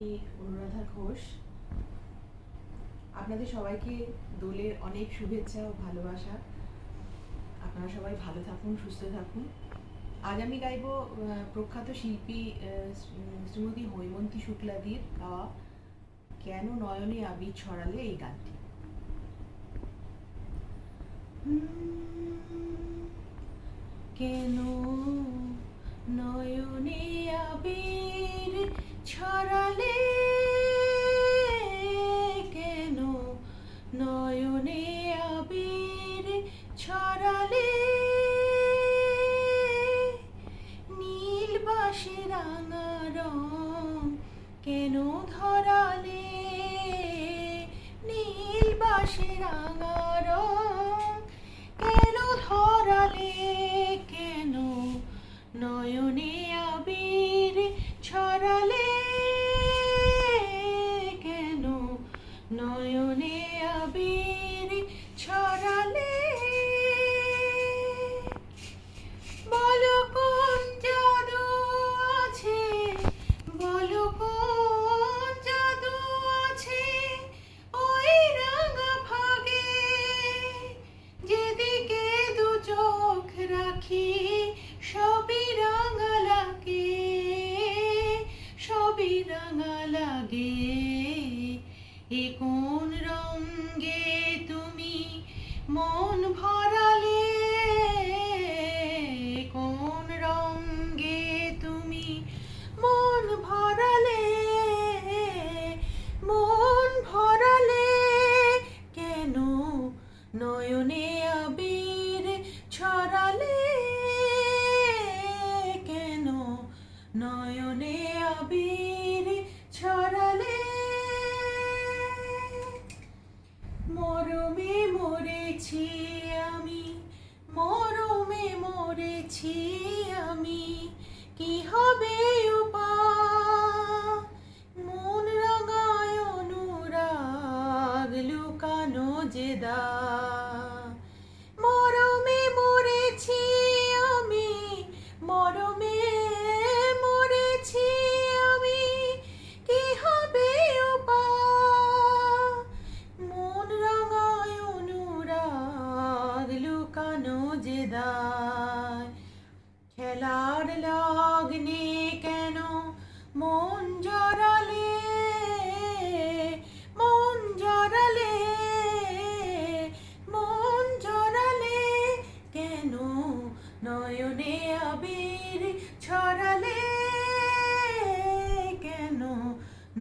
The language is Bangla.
আমি অনুরাধা ঘোষ। আপনাদের সবাইকে দোলের অনেক শুভেচ্ছা ও ভালোবাসা। আপনারা সবাই ভালো থাকুন, সুস্থ থাকুন। আজ আমি গাইব প্রখ্যাত শিল্পী শ্রীমতী হৈমন্তী শুক্লাদির গাওয়া কেন নয়নে আবির ছড়ালে এই গানটি। কেন নয়নে আবির ছড়ালে, কেন নয়নে আবির ছড়ালে, নীল বাসে রাঙা রং কেন ধরালে, নীল বাসে রাঙা রং কেন ধরালে, কেন নয়নে আবির ছড়ালে, কেন নয়নে আবির ছড়ালে। বলো কোন জাদু আছে, বলো কোন জাদু আছে ওই রাঙা ভাগে, যেদিকে দু চোখ রাখি সবই রাঙা লাগে, সবই রাঙা লাগে। এ কোন রঙে তুমি মন ভরালে,